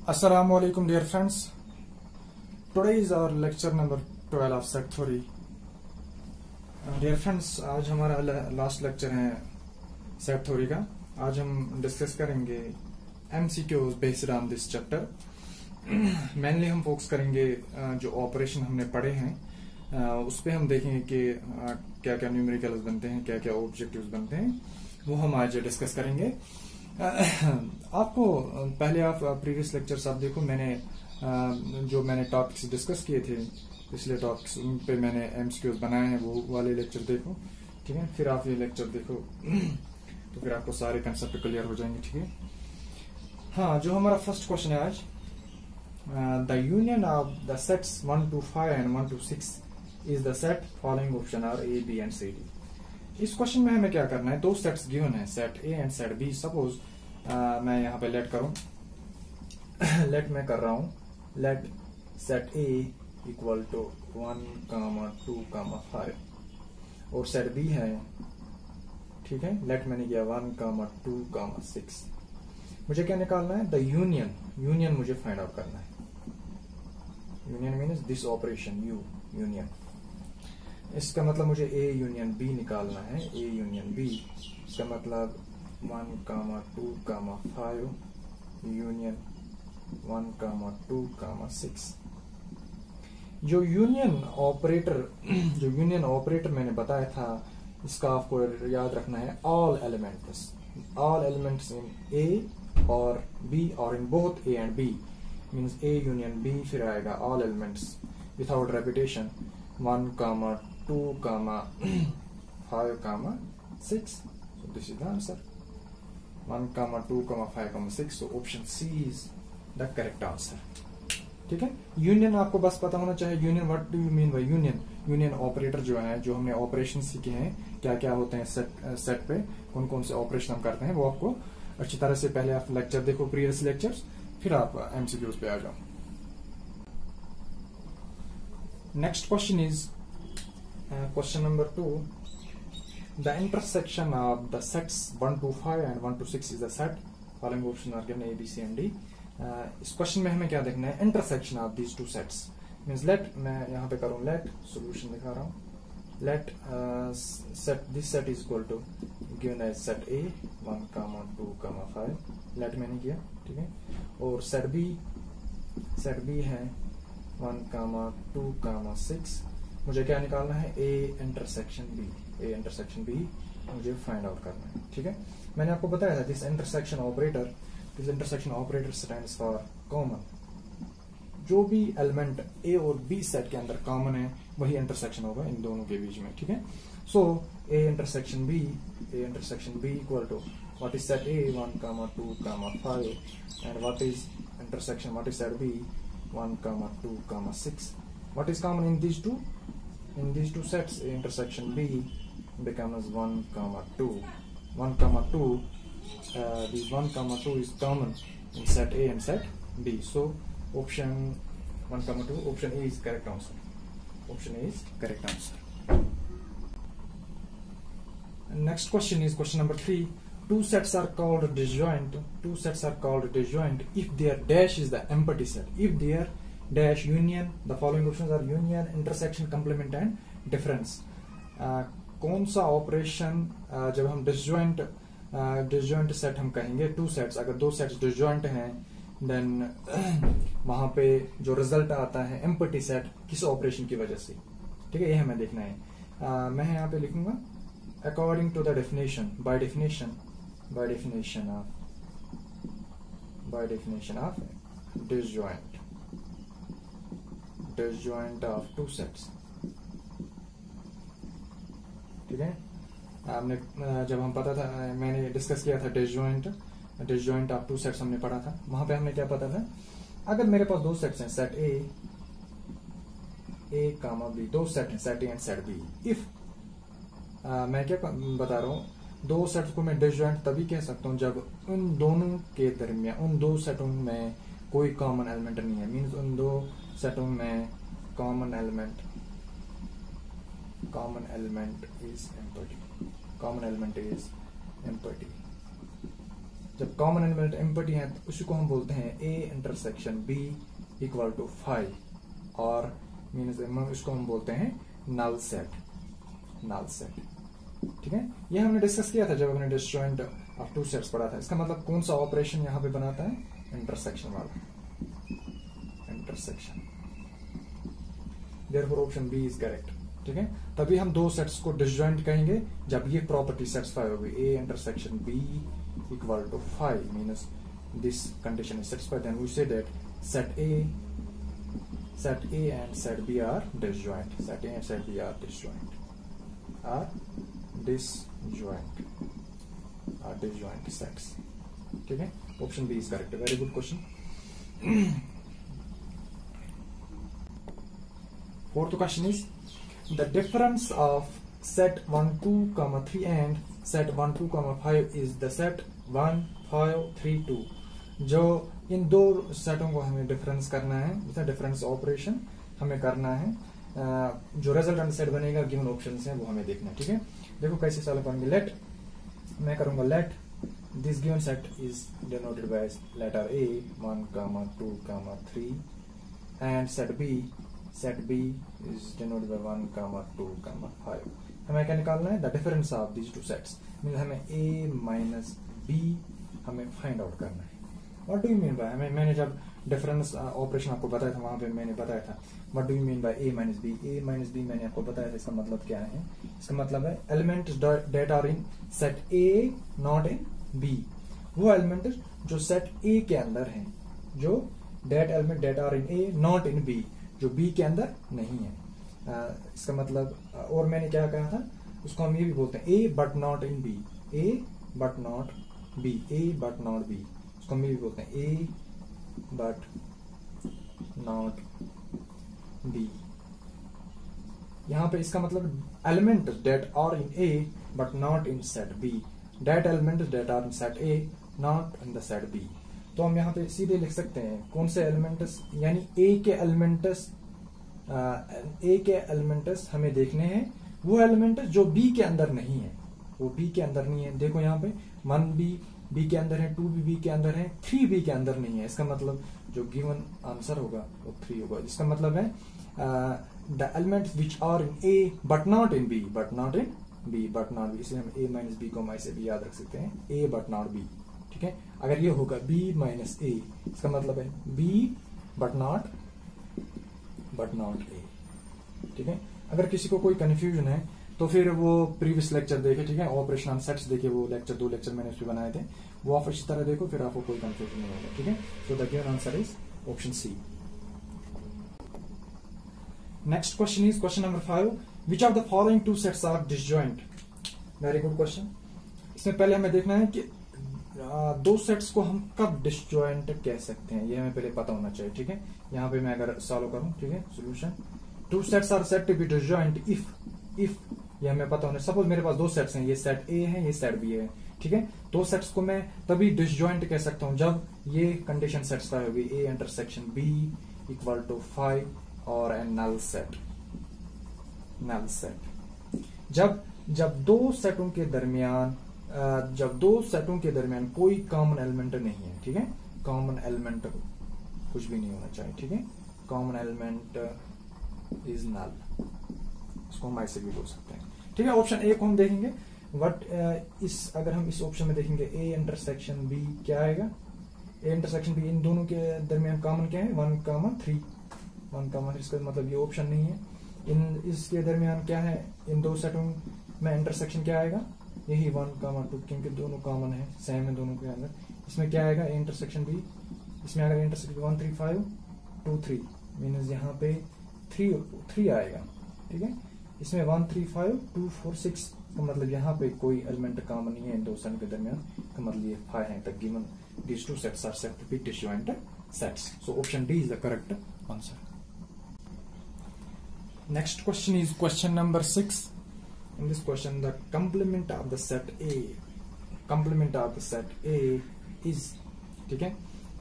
Assalamu alaikum dear friends. Today is our lecture number 12 of set theory. Dear friends, आज हमारा last lecture है set theory का. आज हम डिस्कस करेंगे MCQs based on this chapter. Mainly हम focus करेंगे जो ऑपरेशन हमने पढ़े हैं उस पे हम देखेंगे कि क्या क्या न्यूमेरिकल्स बनते हैं, क्या क्या ऑब्जेक्टिव्स बनते हैं, वो हम आज डिस्कस करेंगे. आपको पहले आप प्रीवियस लेक्चर्स आप देखो, मैंने टॉपिक्स डिस्कस किए थे पिछले टॉपिक्स, उन पे मैंने एमसीक्यूज बनाए हैं, वो वाले लेक्चर देखो. ठीक है, फिर आप ये लेक्चर देखो तो फिर आपको सारे कंसेप्ट क्लियर हो जाएंगे. ठीक है. हाँ, जो हमारा फर्स्ट क्वेश्चन है आज, the union of the sets 1 to 5 and 1 to 6 is the set following option are A, B and C, D. इस क्वेश्चन में हमें क्या करना है, दो सेट्स गिवन है, set A and set B. Suppose मैं यहाँ पे लेट करूं, लेट मैं कर रहा हूं, let set A equal to 1, 2, 5 और सेट बी है. ठीक है, लेट मैंने किया 1, 2, 6. मुझे क्या निकालना है, द यूनियन मुझे फाइंड आउट करना है. Union means this operation union. इसका मतलब मुझे ए यूनियन बी निकालना है. ए यूनियन बी, इसका मतलब 1, 2, 5 यूनियन 1, 2, 6. जो यूनियन ऑपरेटर मैंने बताया था, इसका आपको याद रखना है ऑल एलिमेंट्स इन ए और बी और in both A and B. Means A union B, फिर आएगा all elements without repetition 1, 2, 5, 6. So this is the answer. 1, 2, 5, 6. So option C is the correct answer. ठीक है. यूनियन आपको बस पता होना चाहिए. Union, what do you mean by union? Union operator जो है, जो हमने ऑपरेशन सीखे हैं, क्या क्या होते हैं सेट पे, कौन कौन से ऑपरेशन हम करते हैं, वो आपको अच्छी तरह से पहले आप लेक्चर देखो, प्रीवियस लेक्चर्स, फिर आप एमसीक्यूज पे आ जाओ. Next question is question number 2. The intersection of the sets 1 to 5 and 1 to 6 is the set. Following options are given A, B, C and D. इस क्वेश्चन में हमें क्या देखना है, intersection of these two sets. Means let, मैं यहाँ पे करूँ लेट, सॉल्यूशन दिखा रहा हूँ. Let set this set is equal to given as set A 1, 2, 5. Let मैंने किया. ठीक है. और सेट बी है 1, 2, 6. मुझे क्या निकालना है, ए इंटरसेक्शन बी मुझे फाइंड आउट करना है. ठीक है. मैंने आपको बताया था this intersection operator stands for common. जो भी एलिमेंट ए और बी सेट के अंदर कॉमन है, वही इंटरसेक्शन होगा इन दोनों के बीच में. ठीक है. So A intersection B equal to what is set A 1, 2, 5 and what is set B 1, 2, 6. What is common in these two? In these two sets, A intersection B becomes 1, 2. 1, 2. This 1, 2 is common in set A and set B. So option 1, 2, option A is correct answer. Option A is correct answer. And next question is question number 3. Two sets are called disjoint if their dash is the empty set. If their dash union, the following options are union, intersection, complement and difference. कौन सा operation जब हम disjoint set हम कहेंगे, two sets, अगर दो sets disjoint हैं, then वहां पे जो रिजल्ट आता है एम्प्टी सेट, किस ऑपरेशन की वजह से. ठीक है, ये हमें देखना है. मैं यहाँ पे लिखूंगा according to the definition, by definition of disjoint of two sets. ठीक है. हमने जब हम पता था, मैंने डिस्कस किया था डिसजॉइंट ऑफ टू सेट्स हमने पढ़ा था. वहां पे हमने क्या पता था, अगर मेरे पास दो सेट्स हैं, सेट ए बी, दो सेट हैं, set A and set B. If मैं क्या बता रहा हूं, दो सेट्स को मैं डिसजॉइंट तभी कह सकता हूं जब उन दोनों के दरमियान, उन दो सेटों में कोई कॉमन एलिमेंट नहीं है. मीन्स उन दो सेटों में कॉमन एलिमेंट इज एम्प्टी. जब कॉमन एलिमेंट एम्प्टी है तो उसी को हम बोलते हैं A intersection B equal to 5, और मीन्स इसको हम बोलते हैं नल सेट। ठीक है, ये हमने डिस्कस किया था जब हमने डिसजॉइंट ऑफ टू सेट्स पढ़ा था। इसका मतलब कौन सा ऑपरेशन यहाँ पे बनाता है, इंटरसेक्शन वाला, intersection. Therefore option B is correct. ठीक है, तभी हम दो सेट्स को डिसजॉइंट कहेंगे जब ये प्रॉपर्टी सेटिस्फाई होगी, A intersection B equal to 5 means this condition is satisfied, then we say that set A and set B are disjoint. Set A and set B are disjoint. Are disjoint sets. ठीक है, option B is correct. Very good question. Fourth question is the difference of set 1 2 3 and set 1 2 5 is the set 1 5 3 2। जो इन दो सेटों को हमें difference करना है, जैसे डिफरेंस ऑपरेशन हमें करना है, जो रिजल्टेंट सेट बनेगा गिवन ऑप्शंस हैं वो हमें देखना है। ठीक है, देखो कैसे सॉल्व करेंगे। लेट मैं करूंगा let this given set is denoted by letter A 1 2 3 and set B is denoted by 1 2 5। हमें क्या निकालना है, the difference of these two sets, mean हमें ए माइनस बी हमें फाइंड आउट करना है। What do you mean by, मैंने जब डिफरेंस ऑपरेशन आपको बताया था वहां पे मैंने बताया था what do you mean by A minus B मैंने आपको बताया था। इसका मतलब क्या है, इसका मतलब है element that are in set A not in B. वो एलिमेंट जो सेट ए के अंदर है, जो element that are in A not in B, जो बी के अंदर नहीं है। इसका मतलब, और मैंने क्या कहा था, उसको हम ये भी बोलते हैं A but not in B, A but not B, A but not B, उसको हम ये भी बोलते हैं ए बट नॉट बी। यहां पे इसका मतलब element that are in A but not in set B, that element that are in set A not in the set B. तो हम यहाँ पे सीधे लिख सकते हैं कौन से एलिमेंट्स, यानी ए के एलिमेंट्स हमें देखने हैं, वो एलिमेंट जो बी के अंदर नहीं है, वो बी के अंदर नहीं है। देखो यहाँ पे 1 बी के अंदर है, 2 बी के अंदर है, 3 बी के अंदर नहीं है। इसका मतलब जो गिवन आंसर होगा वो 3 होगा। इसका मतलब है the elements which are in A but not in B, but not in B, but not B. इसलिए हम ए माइनस बी को ऐसे भी याद रख सकते हैं, ए बट नॉट बी। ठीक है, अगर ये होगा बी माइनस ए, इसका मतलब है बी बट नॉट ए। ठीक है, अगर किसी को कोई कंफ्यूजन है तो फिर वो प्रीवियस लेक्चर देखे, ठीक है, ऑपरेशन ऑन सेट्स देखे, वो लेक्चर 2 लेक्चर मैंने उसमें बनाए थे, वो आप इसी तरह देखो, फिर आपको कोई कंफ्यूजन नहीं होगा। ठीक है, so the given answer is option C. Next question is question number 5, which of the following two sets are disjoint. Very good question. इसमें पहले हमें देखना है कि दो सेट्स को हम कब डिसजॉइंट कह सकते हैं, ये हमें पहले पता होना चाहिए। ठीक है, यहाँ पे मैं अगर सॉल्व करूं, ठीक है, solution, two sets are said to be disjoint if ये हमें पता होना। सपोज मेरे पास दो सेट्स हैं, ये सेट ए है, ये सेट बी है। ठीक है, दो सेट्स को मैं तभी डिसजॉइंट कह सकता हूं जब ये कंडीशन सेटिस्फाई होगी, A intersection B equal to 5 और ए नल सेट। जब दो सेटों के दरमियान कोई कॉमन एलिमेंट नहीं है। ठीक है, कॉमन एलिमेंट कुछ भी नहीं होना चाहिए। ठीक है, कॉमन एलिमेंट इज नल, इसको हम ऐसे भी बोल सकते हैं। ठीक है, ऑप्शन ए को हम देखेंगे। अगर हम इस ऑप्शन में देखेंगे ए इंटरसेक्शन बी, क्या आएगा, ए इंटरसेक्शन बी, इन दोनों के दरमियान कॉमन क्या है, 1 3। इसका मतलब ये ऑप्शन नहीं है। इसके दरमियान क्या है, इन दो सेटों में इंटरसेक्शन क्या आएगा, यही 1 2, क्योंकि दोनों कॉमन है, सेम है दोनों के अंदर। इसमें क्या आएगा, ए इंटरसेक्शन बी, इसमें अगर इंटरसेक्शन 1 3 5 2 3 मीन्स यहाँ पे 3 आएगा। ठीक है, इसमें 1 3 5 2 4 6 का मतलब यहाँ पे कोई एलिमेंट कॉमन नहीं है इन दो सेट के दरमियान, का मतलब ये 5 है। तक given these two sets are said to be disjoint sets, so option D is the correct answer. Next question is question number 6. In this question, the complement of the set A is, ठीक है,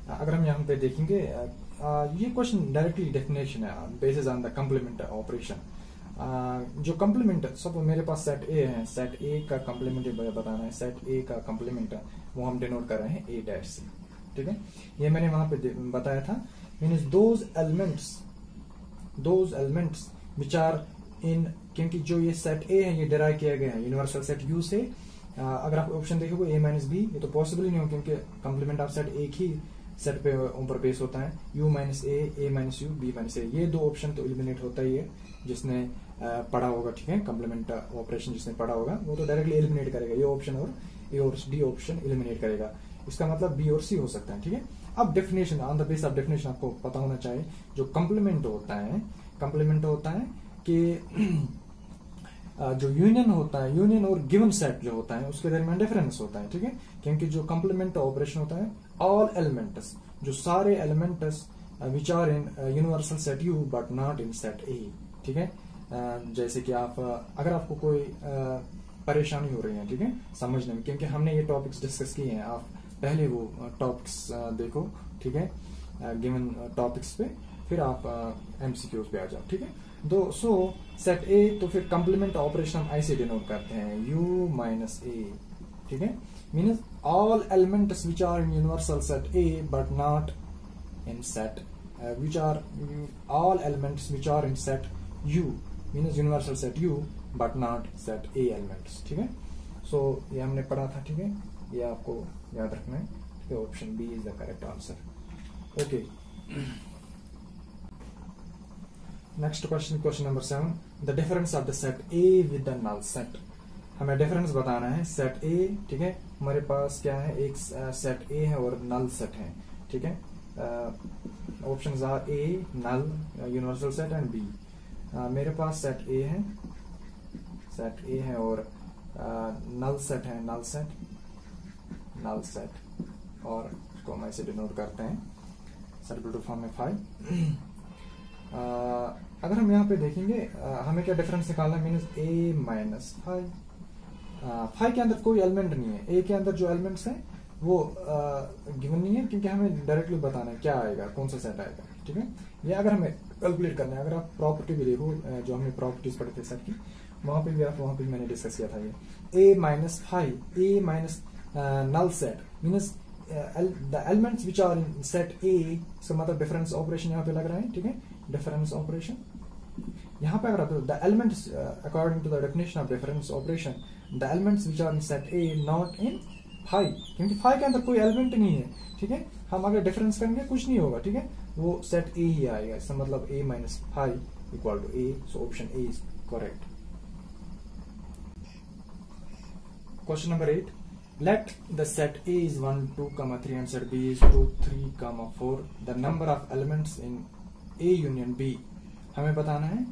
अगर हम यहाँ पे देखेंगे, ये question directly definition है basis on the complement operation. जो कंप्लीमेंट, सब मेरे पास सेट ए है, सेट ए का कंप्लीमेंट बताना है, सेट ए का कंप्लीमेंट वो हम डिनोट कर रहे हैं ए डैश से, ठीक है। ये मैंने वहां पे बताया था, means those elements which are in, क्योंकि जो ये सेट ए है ये डिराइव किया गया है यूनिवर्सल सेट यू से। अगर आप ऑप्शन देखोगे ए माइनस बी, ये तो पॉसिबल ही नहीं हो, क्योंकि कंप्लीमेंट ऑफ सेट एक ही सेट पे ऊपर बेस होता है, u minus A minus U, B minus A. ये दो ऑप्शन तो एलिमिनेट होता ही है, जिसने पढ़ा होगा, ठीक है, कंप्लीमेंट ऑपरेशन जिसने पढ़ा होगा वो तो डायरेक्टली एलिमिनेट करेगा, ये ऑप्शन और ए और डी ऑप्शन एलिमिनेट करेगा। इसका मतलब बी और सी हो सकता है, ठीक है। अब definition, on the base of definition आपको पता होना चाहिए, जो कंप्लीमेंट होता है कि जो यूनियन होता है, यूनियन और गिवन सेट जो होता है उसके दरमियान डिफरेंस होता है, ठीक है। क्योंकि जो कंप्लीमेंट ऑपरेशन होता है, ऑल एलिमेंट्स, जो सारे elements which are in universal set U but not in set A, ठीक है। जैसे कि आप अगर आपको कोई परेशानी हो रही है, ठीक है, समझने में, क्योंकि हमने ये टॉपिक्स डिस्कस किए हैं, आप पहले वो टॉपिक्स देखो, ठीक है, गिवन टॉपिक्स पे, फिर आप एमसीक्यूज पे आ जाओ, ठीक है। सो सेट ए, तो फिर कंप्लीमेंट ऑपरेशन हम ऐसे डिनोट करते हैं, u माइनस ए, ठीक है, means all elements which are in universal set A but not in set which are, all elements which are in set u means universal set u but not set A elements, ठीक है। सो ये हमने पढ़ा था, ठीक है, ये आपको याद रखना है, ठीक है। Option B is the correct answer. Okay, next question, question number 7, the difference of the set A with the null set. हमें डिफरेंस बताना है सेट ए, ठीक है, हमारे पास क्या है, एक सेट ए है और नल सेट है, ठीक है। Options are A null universal set and B. मेरे पास सेट ए है और नल सेट है, नल सेट, और इसको हम ऐसे डिनोट करते हैं सर्कुलर फॉर्म में 5। अगर हम यहाँ पे देखेंगे, हमें क्या डिफरेंस निकालना है, मीन्स ए माइनस 5 के अंदर कोई एलिमेंट नहीं है, ए के अंदर जो एलिमेंट्स हैं वो गिवन नहीं है, क्योंकि हमें डायरेक्टली बताना है क्या आएगा, कौन सा सेट आएगा, ठीक है। ये अगर हमें कैलकुलेट करना है, अगर आप प्रॉपर्टी भी देखो, जो हमने प्रॉपर्टीज पढ़े थे सेट की, वहां पे मैंने डिस्कस किया था, ये A minus 5, A minus null set means the elements which are in set A, इसका मतलब डिफरेंस ऑपरेशन यहाँ पे लग रहा है, ठीक है, डिफरेंस ऑपरेशन। यहाँ पे अगर आप the elements according to the definition of difference operation, the elements which are in set A not in 5, क्योंकि 5 के अंदर कोई एलिमेंट नहीं है, ठीक है। हम अगर डिफरेंस करेंगे कुछ नहीं होगा, ठीक है, वो सेट ए ही आएगा, इसका मतलब A minus 5 equal to A, so option A is correct. Question number 8, let the set A is 1, 2, 3 and set B is 2, 3, 4, the number of elements in A union B। हमें बताना है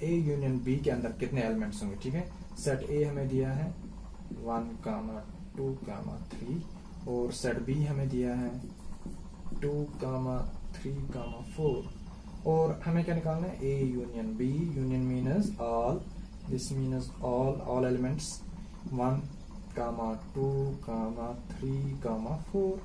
A union B के अंदर कितने elements होंगे, ठीक है। Set A हमें दिया है 1, 2, 3 और सेट B हमें दिया है 2, 3, 4 और हमें क्या निकालना है, A union B, union means all, this means all elements 1, 2, 3, 4।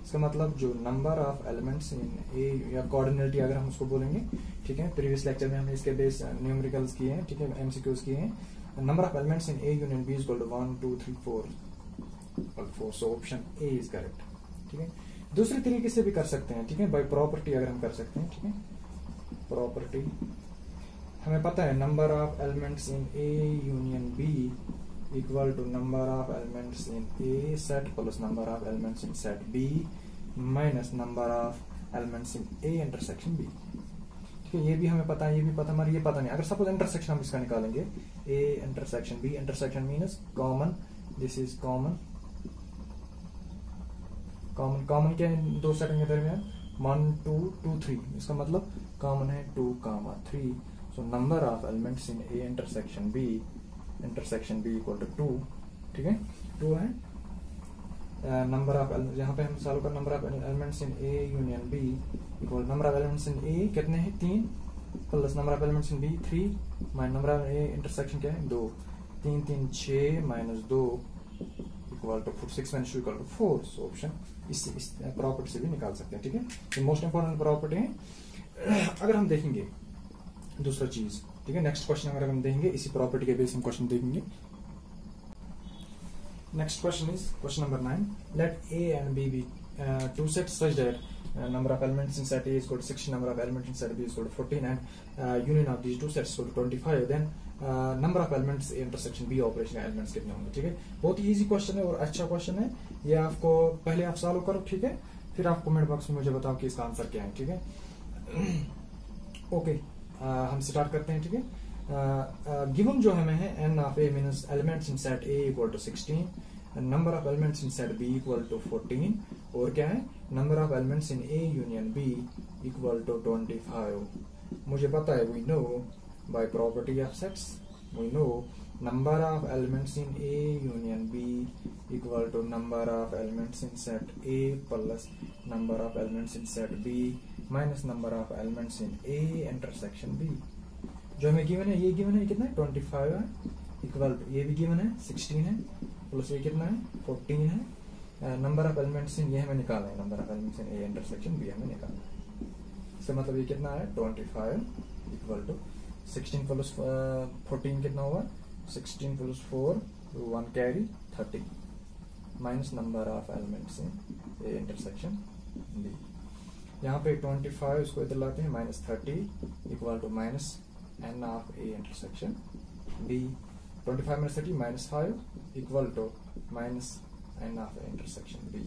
इसका मतलब जो नंबर ऑफ एलिमेंट्स इन ए, या कोऑर्डिनेलिटी अगर हम उसको बोलेंगे, ठीक है, प्रीवियस लेक्चर में हमने इसके बेस न्यूमेरिकल्स किए हैं, ठीक है, एमसीक्यूज किए हैं। Number of elements in A union B is equal to 1, 2, 3, 4, so option A is correct, ठीक है। दूसरे तरीके से भी कर सकते हैं, ठीक है, बाय प्रॉपर्टी अगर हम कर सकते हैं, ठीक है। प्रॉपर्टी हमें पता है, number of elements in A union B equal to number of elements in A set plus number of elements in set B minus number of elements in A intersection B, ठीक है। ये भी हमें पता है, ये भी पता, हमारे ये पता नहीं। अगर सपोज इंटरसेक्शन हम इसका निकालेंगे, A intersection B, intersection means common, this is common क्या है दो सेट के दरमियान, 1, 2, 2, 3, इसका मतलब कॉमन है 2, 3, so number of elements in A intersection B equal to 2, ठीक है, 2 है। नंबर ऑफ, यहाँ पे हम सॉल्व कर, number of elements in A union B equal number of elements in A कितने हैं 3 plus number of elements in B 3 minus number of A intersection क्या है 2, 3, 3, 6 minus 2 equal to 6 minus 2 equal to 4, so option इस property से भी निकाल सकते हैं, ठीक है। ये मोस्ट इंपॉर्टेंट प्रॉपर्टी है। अगर हम देखेंगे दूसरा चीज, ठीक है, नेक्स्ट क्वेश्चन अगर हम देखेंगे, इसी प्रॉपर्टी के बेस हम क्वेश्चन देखेंगे। Next question is question number 9. Let A and B be two sets such that number of elements in set A is equal to 16, number of elements in set B is equal to 14, and union of these two sets is equal to 25. Then number of elements A intersection B operation elements कितने होंगे. ठीक है, बहुत ही easy question है और अच्छा question है. ये आपको पहले आप सॉल्व करो, ठीक है, फिर आप कमेंट बॉक्स में मुझे बताओ कि इसका आंसर क्या है. ठीक है, ओके, हम स्टार्ट करते हैं. ठीक है, गिवन जो हमें है n of A means elements in set A equal to 16, number of elements in set B equal to 14, और क्या है, number of elements in A union B equal to 25. मुझे पता है, we know by property of sets, we know number of elements in A union B equal to number of elements in set A plus number of elements in set B minus number of elements in A intersection B. जो हमें given है, ये given है कितना है, 25 है, equal ये भी गिवन है 16 है, प्लस ये कितना है 14 है. नंबर ऑफ एलिमेंट्स इन ये हमें निकालना है, number of elements in A intersection B हमें निकालना है. इसका मतलब ये कितना है 25 इक्वल टू 16 प्लस 14 कितना हुआ, 16 plus 4 1 carry 30 minus number of elements in A intersection B. यहाँ पे 25 इसको इधर लाते हैं, minus 30 equal to minus n of A intersection B. 25 minus 30 minus 5 equal to minus n of A intersection B.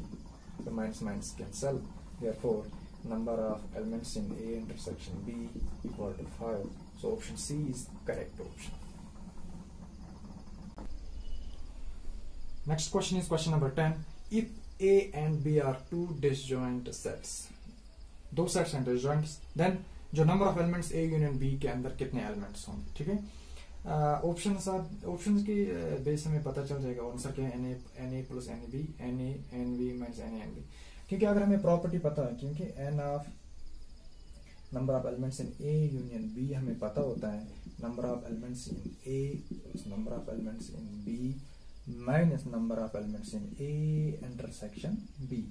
So minus minus cancel. Therefore, number of elements in A intersection B equal to 5. So option C is correct option. Next question is question number 10. If A and B are two disjoint sets, दो sets हैं disjoint, then जो number of elements A union B के अंदर कितने elements होंगे. ठीक है, options की बेस हमें पता चल जाएगा. आंसर क्या है, n A plus n B, n A n B minus n A n B. क्योंकि अगर हमें प्रॉपर्टी पता है, क्योंकि n of number of elements in A union B हमें पता होता है, number of elements in A plus number of elements in B minus number of elements in A intersection B.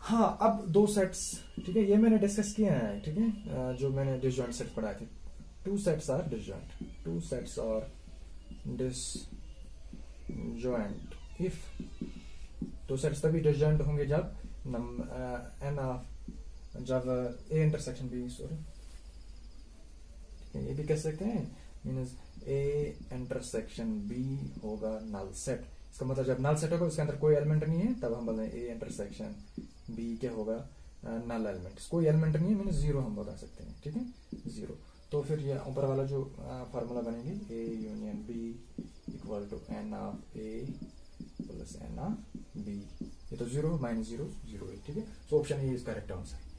हाँ, अब दो सेट्स, ठीक है, ये मैंने डिस्कस किया है. ठीक है, जो मैंने डिसजॉइंट सेट पढ़ाए थे, two sets are disjoint, two sets are disjoint if, two sets तभी डिसजॉइंट होंगे जब एन ऑफ, जब ए इंटरसेक्शन बी, सॉरी, ये भी कह सकते हैं, मींस ए इंटरसेक्शन बी होगा नल सेट. इसका मतलब जब नल सेट होगा उसके अंदर कोई एलिमेंट नहीं है, तब हम बोलते हैं ए इंटरसेक्शन बी क्या होगा, नल एलिमेंट. कोई एलिमेंट नहीं है मीन जीरो हम बता सकते हैं. ठीक है, जीरो. तो फिर ये ऊपर वाला जो फार्मूला बनेगी, A union B equal to n of A plus n of B. ये तो जीरो माइनस जीरो जीरो है. ठीक है, so option A is correct answer.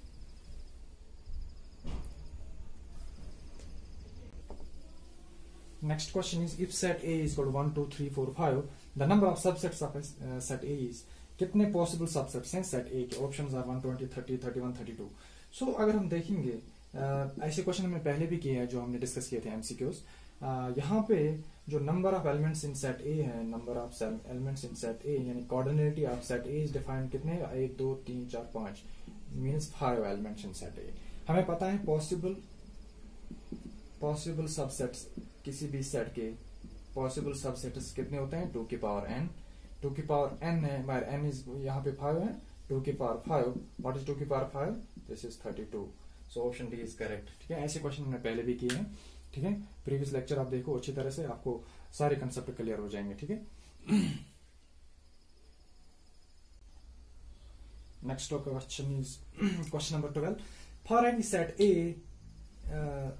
Next question is, if set A is equal to 1, 2, 3, 4, 5, the number of subsets of set A is, कितने possible subsets हैं set A के. Options are 120, 30, 31, 32. सो अगर हम देखेंगे, ऐसे क्वेश्चन हमने पहले भी किए हैं जो हमने डिस्कस किए थे एमसीक्यूज. यहाँ पे जो number of elements in set A है, number of elements in set A यानी cardinality of set A is defined कितने, 1 2 3 4 5 means 5 elements in set A. हमें पता है पॉसिबल सबसेट्स किसी भी सेट के पॉसिबल सबसेट्स कितने होते हैं, 2 की पावर n. 2 की पावर n है, बाय n इज यहाँ पे 5 है, 2 की पावर 5. व्हाट इज 2 की power 5? This is 32. So option D is correct. ठीक है, ऐसे क्वेश्चन हमने पहले भी किए हैं. ठीक है, प्रीवियस लेक्चर आप देखो अच्छी तरह से, आपको सारे कंसेप्ट क्लियर हो जाएंगे. ठीक है, next question is question number 12. For any set ए,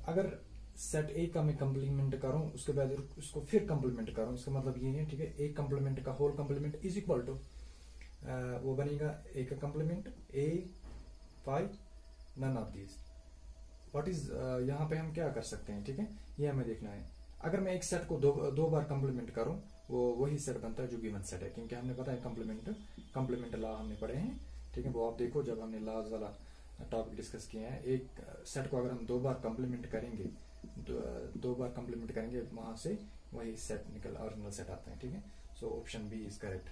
अगर सेट ए का मैं कंप्लीमेंट करूं, उसके बाद उसको फिर कंप्लीमेंट करूं, इसका मतलब ये है. ठीक है, एक कंप्लीमेंट का whole complement is equal to, वो बनेगा ए का complement A 5 none of these. What is, यहाँ पे हम क्या कर सकते हैं. ठीक है, ये हमें देखना है. अगर मैं एक सेट को दो बार कंप्लीमेंट करूं, वो वही सेट बनता है जो गिवन सेट है, क्योंकि हमने पता है कंप्लीमेंट लॉ हमने पढ़े हैं. ठीक है, वो आप देखो जब हमने लॉज वाला टॉपिक डिस्कस किए हैं. एक सेट को अगर हम दो बार कंप्लीमेंट करेंगे, दो बार कंप्लीमेंट करेंगे, वहां से वही सेट निकल ओरिजिनल सेट आता है. ठीक है, so option B is correct.